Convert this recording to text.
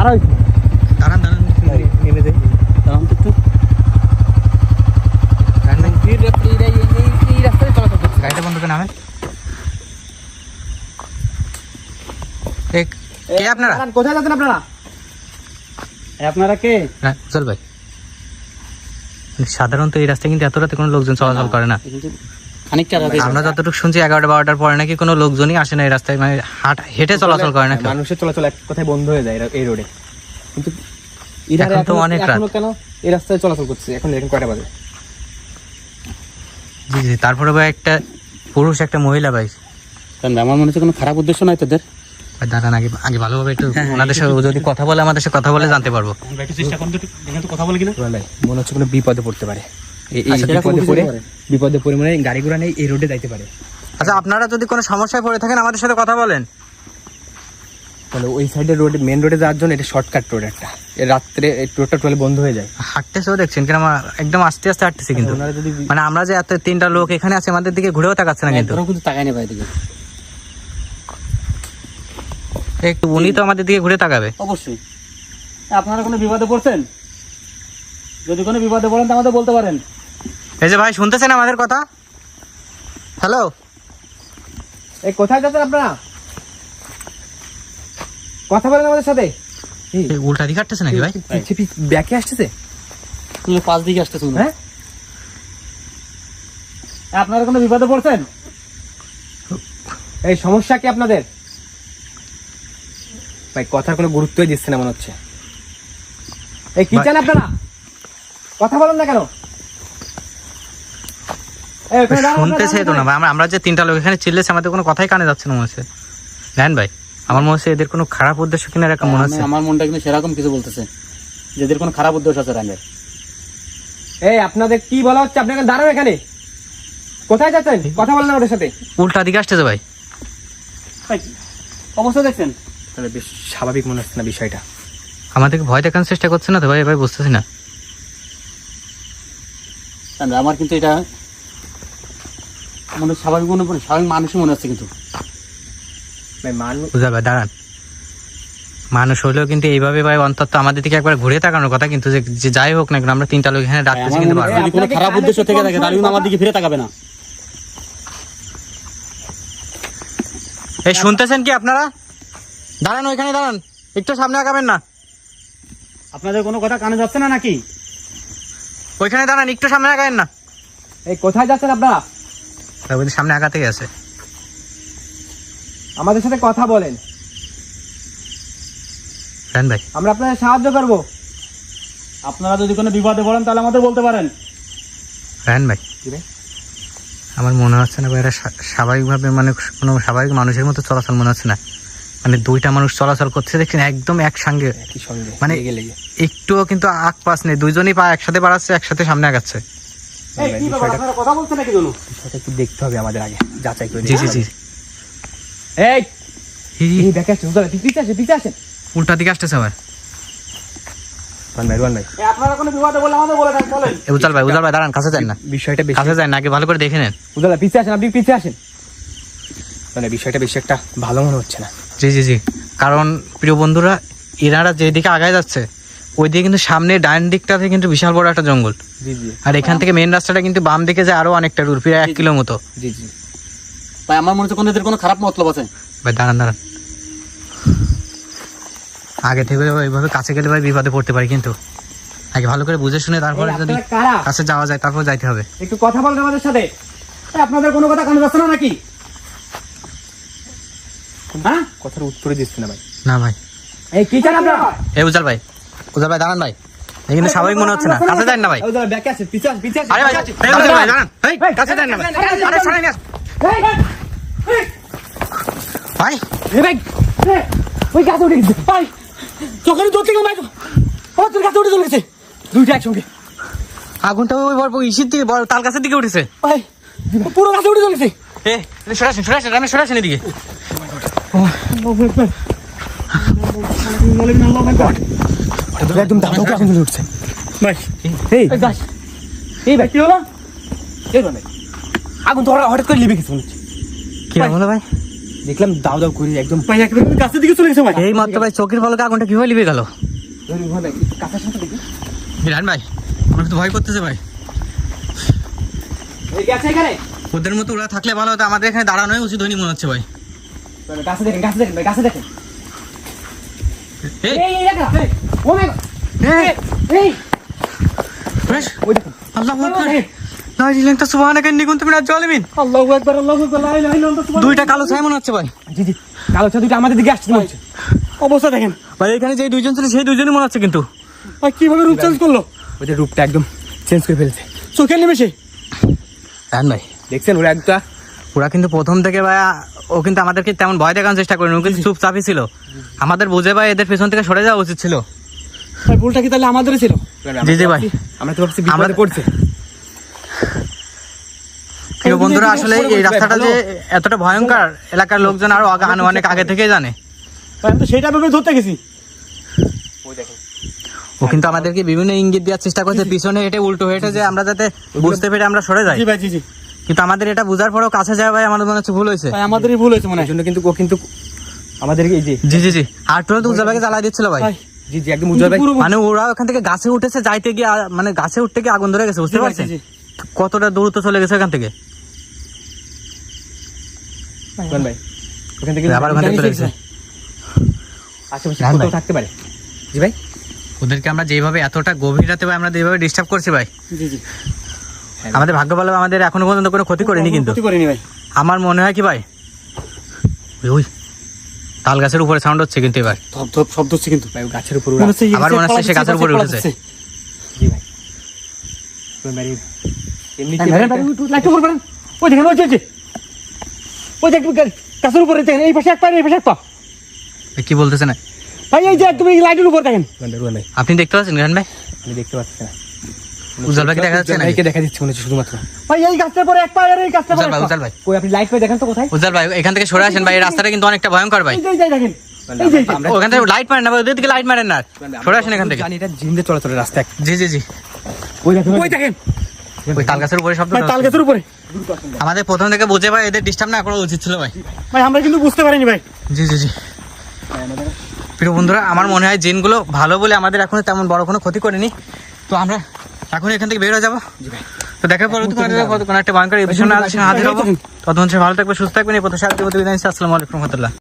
দাঁড়াও দাঁড়ান নেমে যাই, দাঁড়ান তো একটু। এই রাস্তায় চলাচল করছে। গাড়িটা বন্ধ করে নামেন। কে আপনারা? কোথায় যাচ্ছেন আপনারা? আপনারা কে? চল ভাই, সাধারণত এই রাস্তায় কিন্তু এত রাতে কোনো লোকজন চলাচল করে না। আমরা যতটুকু শুনছি 11টা-12টার পরে নাকি কোনো লোকজনই আসে না এই রাস্তায়, মানে হেঁটে চলাচল করে না। মানুষের চলাচল এক কথায় বন্ধ হয়ে যায় এই রোডে, কিন্তু এখন তো অনেক রাত। কেন এই রাস্তায় চলাচল করছে? এখন দেখেন কয়টা বাজে। জি জি, তারপরে ভাই একটা পুরুষ একটা মহিলা ভাই। আমার মনে হচ্ছে কোনো খারাপ উদ্দেশ্য নাই তোদের। দাঁড়ান, আগে ভালোভাবে একটু ওনাদের সাথে যদি কথা বলে, আমাদের সাথে কথা বলে জানতে পারবো। চেষ্টা করুন তো কথা বলে কিনা। মনে হচ্ছে কোনো বিপদে পড়তে পারে, বিপদে পড়ে মানে গাড়ি ঘোড়া নেই, এই রোডে যাইতে পারে। আচ্ছা, আপনারা যদি কোনো সমস্যায় পড়ে থাকেন আমাদের সাথে কথা বলেন। তাহলে ওই সাইডে রোড, মেন রোডে যাওয়ার জন্য এটা শর্টকাট রোড একটা, রাত্রে রোডটা টোটাল বন্ধ হয়ে যায়। হাঁটতেছেও দেখছেন কিনা, একদম আস্তে আস্তে হাঁটতেছে, কিন্তু মানে আমরা যে এত 3টা লোক এখানে আছে আমাদের দিকে ঘুরেও তাকাচ্ছে না, কিন্তু তাকায় নেই ভাই দিকে। একটু উনি তো আমাদের দিকে ঘুরে তাকাবে অবশ্যই। আপনারা কোনো বিপদে পড়ছেন? যদি কোনো বিপদে পড়েন তো আমাদের বলতে পারেন। এই যে ভাই, শুনতেছেন আমাদের কথা? হ্যালো, এই কোথায় যাচ্ছেন আপনারা? কথা বলেন আমাদের সাথে। উল্টা দিকে হাঁটতেছে নাকি ভাই? ব্যাকে আসতেছে, পাঁচ দিকে আসতেছে। হ্যাঁ, আপনারা কোনো বিপদে পড়ছেন? এই সমস্যা কি আপনাদের? ভাই কথার কোনো গুরুত্বই দিচ্ছে না মনে হচ্ছে। এই কি চান আপনারা? কথা বলেন না কেন? শুনতেছে তো না ভাই, আমরা যে 3টা লোক এখানে চিল্লেছে, আমাদের কোনো কথাই কানে যাচ্ছে না মনে হচ্ছে। জানেন ভাই, আমার মনে হচ্ছে এদের কোনো খারাপ উদ্দেশ্য কিনা এরকম মনে হচ্ছে। আমার মনটা কিন্তু সেরকম কিছু বলতেছে, যেদের কোনো খারাপ উদ্দেশ্য আছে রানের। এই আপনাদের কি বলা হচ্ছে? আপনাকে দাঁড়ান এখানে। কোথায় যাচ্ছেন? কথা বলেন না ওদের সাথে। উল্টা দিকে আসতেছে ভাই। অবস্থা দেখছেন? তাহলে বেশ স্বাভাবিক মনে হচ্ছে না বিষয়টা। আমাদেরকে ভয় দেখানোর চেষ্টা করছে না তো ভাই? ভাই বুঝতেছি না। আমার কিন্তু এটা মনে স্বাভাবিক মনে পড়ে, স্বাভাবিক মানুষই মনে হচ্ছে কিন্তু। বুঝা ভাই, দাঁড়ান। মানুষ হলেও কিন্তু এইভাবে ভাই অন্তত আমাদের দিকে একবার ঘুরে তাকানোর কথা, কিন্তু যে যাই হোক না কেন আমরা 3টা লোক এখানে ডাকতেছি, কিন্তু যদি কোনো খারাপ উদ্দেশ্য থেকে থাকে তাহলে কিন্তু আমার দিকে ফিরে তাকাবে না। এই শুনতেছেন কি আপনারা? দাঁড়ান, ওইখানে দাঁড়ান, একটু সামনে আগাবেন না। আপনাদের কোনো কথা কানে যাচ্ছে না নাকি? ওইখানে দাঁড়ান, একটু সামনে আগাবেন না। এই কোথায় যাচ্ছেন আপনারা? সামনে আগাতেই আছে। আমাদের সাথে কথা বলেন ভাই, আমরা আপনাদের সাহায্য করব। আপনারা যদি কোনো বিপদে পড়েন তাহলে আমাদের বলতে পারেন। ভাই, আমার মনে হচ্ছে না ভাই এরা স্বাভাবিকভাবে, মানে কোনো স্বাভাবিক মানুষের মতো চলাচল মনে হচ্ছে না। মানে 2টা মানুষ চলাচল করছে দেখছেন, একদম একসঙ্গে, মানে একটুও কিন্তু আগ পাশ নেই, 2জনই পা একসাথে বাড়াচ্ছে, একসাথে সামনে আগাচ্ছে। কথা বলছে নাকি? বিষয়টা একটু দেখতে হবে আমাদের আগে, যাচাই করে। জি জি জি। উল্টা দিকে আসতেছে আবার। উজাল ভাই দাঁড়ান, কাছে যান না। বিষয়টা কাছে যান না, আগে ভালো করে দেখে নেন। উজাল ভাই পিছিয়ে আসেন, আপনি পিছিয়ে আসেন। মানে বিষয়টা বেশি একটা ভালো মনে হচ্ছে না। জি জি জি, কারণ প্রিয় বন্ধুরা, এনারা যেদিকে আগায় যাচ্ছে ওইদিকে কিন্তু সামনে ডান দিকটাতে কিন্তু বিশাল বড় একটা জঙ্গল। জি জি। আর এখান থেকে মেন রাস্তাটা কিন্তু বাম দিকে যায় আরো অনেকটা দূর, প্রায় 1 কিলো মতো। জি জি ভাই, আমার মনে হচ্ছে কোনো খারাপ মতলব আছে। ভাই দাঁড়ান, আগে থেকে এইভাবে কাছে গেলে ভাই বিপদে পড়তে পারি, কিন্তু আগে ভালো করে বুঝে শুনে তারপরে যদি কাছে যাওয়া যায় তারপর যাইতে হবে। একটু কথা বলেন আমাদের সাথে। আপনাদের কোনো কথা কানে যাচ্ছে না নাকি? হ্যাঁ, কথার উত্তরে দিচ্ছি না ভাই। না ভাই, এই কি চান আপনারা? এই উজাল ভাই দাঁড়ান ভাই, এই কিন্তু স্বাভাবিক মনে হচ্ছে না। কাছে যান না ভাই। উজাল ব্যাকে আছে, পিছে আসেন, পিছে আসেন। আরে ভাই, দাঁড়ান, এই কাছে যান না ভাই। আরে সরাই না ভাই। এই ভাই, ওই গাছে উঠে গেছে ভাই, চোখের দূর থেকে ভাই, ও তোর গাছে উঠে চলে গেছে, 2টা একসঙ্গে। আগুনটা ওই বড় ইসির দিকে, বড় তাল গাছের দিকে উঠেছে ভাই, পুরো গাছে উঠে চলে গেছে। সরাসেন আমি সরাসেন এদিকে। একদম দাঁড়াও, আগুন জ্বলে উঠছে ভাই। এই গাছ, এই ভাই কি হলো? এই ভাই আগুন তো হঠাৎ করে লিভে গেছে মনে হচ্ছে। কি হলো ভাই? দেখলাম দাও দাও করে একদম ভাই একেবারে কাছের দিকে চলে গেছে ভাই। এই মাত্র ভাই চোখের পলকে আগুনটা কিভাবে লিভে গেল? ধরি ভাই কাছের সাথে দেখি। বিরান ভাই আমার তো ভয় করতেছে ভাই। এই গেছে এখানে। ওদের মতো ওরা থাকলে ভালো হতো, আমাদের এখানে দাঁড়ানোই উচিত হয়নি মনে হচ্ছে ভাই। গাছে দেখেন ভাই গাছে দেখেন। এই এই দেখা এই ও মাই গড এই বেশ ওই দেখুন আল্লাহু আকবার লা ইলাহা ইল্লাল্লাহ সুবহানাকা ইন্নী কুনতু মিনাজ জালিমিন। আল্লাহু আকবার লা ইলাহা ইল্লাল্লাহ। দুইটা কালো ছায়া মনে হচ্ছে ভাই। জি জি কালো ছা দুটো আমাদের দিকে আসছে মনে হচ্ছে। অবস্থা দেখেন ভাই এখানে যে দুইজন ছিল সেই দুইজনই মনে হচ্ছে কিন্তু। ভাই কিভাবে রূপ চেঞ্জ করলো? ওদের রূপটা একদম চেঞ্জ করে ফেলেছে চোখের নিমেষে। জান ভাই দেখছেন ওরা একটা ওরা কিন্তু প্রথম থেকে ভাই ও কিন্তু আমাদেরকে তেমন ভয় দেখানোর চেষ্টা করেনি, ও কিন্তু চুপচাপই ছিল। আমাদের বুঝে ভাই এদের পেছন থেকে সরে যাওয়া উচিত ছিল। ভাই ভুলটা কি তাহলে আমাদেরই ছিল? জি জি ভাই আমরা তো ভাবছি বিপদে পড়ছে। প্রিয় বন্ধুরা আসলে এই রাস্তাটা যে এতটা ভয়ঙ্কর এলাকার লোকজন আরো অনেক আগে থেকেই জানে। আমি তো সেটা ভেবে ধরতে গেছি। ওই দেখেন ও কিন্তু আমাদেরকে বিভিন্ন ইঙ্গিত দেওয়ার চেষ্টা করছে পিছনে হেঁটে উল্টো হেঁটে যে আমরা যাতে বুঝতে পেরে আমরা সরে যাই। জি ভাই জি জি কিন্তু আমাদের এটা বুঝার পরেও কাছে যাওয়া ভাই আমাদের মনে হচ্ছে ভুল হয়েছে। ভাই আমাদেরই ভুল হয়েছে মনে হয়। জন্য কিন্তু ও কিন্তু আমাদেরকে এই যে জি জি জি আর তুরন্ত উজ্জ্বলকে জ্বালাই দিচ্ছিল ভাই। ভাই জি জি একদম উজ্জ্বল ভাই মানে ওরা ওখান থেকে গাছে উঠেছে যাইতে গিয়ে মানে গাছে উঠতে গিয়ে আগুন ধরে গেছে, বুঝতে পারছেন জি কতটা দূরত্ব চলে গেছে ওখান থেকে। কোন ভাই ওখান থেকে আবার ওখান থেকে চলে গেছে। আশেপাশে রান ভাই। কোথাও থাকতে পারে। জি ভাই ওদেরকে আমরা যেভাবে এতটা গভীর রাতে ভাই আমরা যেভাবে ডিস্টার্ব করছি ভাই, জি জি আমাদের ভাগ্য ভালো আমাদের এখনো পর্যন্ত কোনো ক্ষতি করেনি। কিন্তু ক্ষতি করেনি ভাই। আমার মনে হয় কি ভাই ওই তাল গাছের উপরে সাউন্ড হচ্ছে কিন্তু এবার ধপ ধপ শব্দ হচ্ছে কিন্তু ভাই গাছের উপর আমার মনে হচ্ছে সে গাছের উপরে উঠেছে। জি ভাই কোন ভাই এমনি কি লাইট উপর করেন। ওই দেখেন ওই যে ওই যে গাছের উপরে দেখেন এই পাশে এক পা এই পাশে এক পা। কি বলতেছে না ভাই এই যে একদম এই লাইটের উপর দেখেন। ভাই আপনি দেখতে পাচ্ছেন গান ভাই? আমি দেখতে পাচ্ছি না। উজ্জ্বল ভাইকে দেখা যাচ্ছে না? ভাইকে দেখা যাচ্ছে মনে হচ্ছে শুধুমাত্র। ভাই এই গাছটার পরে এক পা আর এই গাছটার পরে উজ্জ্বল ভাই, উজ্জ্বল ভাই, কই আপনি লাইট পাই দেখেন তো কোথায়? উজ্জ্বল ভাই এখান থেকে সরে আসেন ভাই, এই রাস্তাটা কিন্তু অনেকটা ভয়ঙ্কর ভাই। এই যে দেখেন এই যে ওখান থেকে লাইট মারেন না ভাই, ওদের দিকে লাইট মারেন না, সরে আসেন এখান থেকে। জানি এটা জিন্দে চলাচলের রাস্তা। জি জি জি ওই দেখেন ওই তাল গাছের উপরে শব্দ ভাই তাল গাছের উপরে। আমাদের প্রথম থেকে বুঝে ভাই এদের ডিস্টার্ব না করা উচিত ছিল ভাই। ভাই আমরা কিন্তু বুঝতে পারিনি ভাই। জি জি জি প্রিয় বন্ধুরা আমার মনে হয় জিনগুলো ভালো বলে আমাদের এখনো তেমন বড় কোনো ক্ষতি করেনি। তো আমরা এখন এখান থেকে বের হয়ে যাবো। তো দেখা পরে কোনো একটা ভয়ঙ্কর এই বিষয় হাজির হবো। ততক্ষণ সে ভালো থাকবে সুস্থ থাকবেন। এই প্রত্যাশা বিদায় নিচ্ছি। আসসালামু আলাইকুম রহমতুল্লাহ।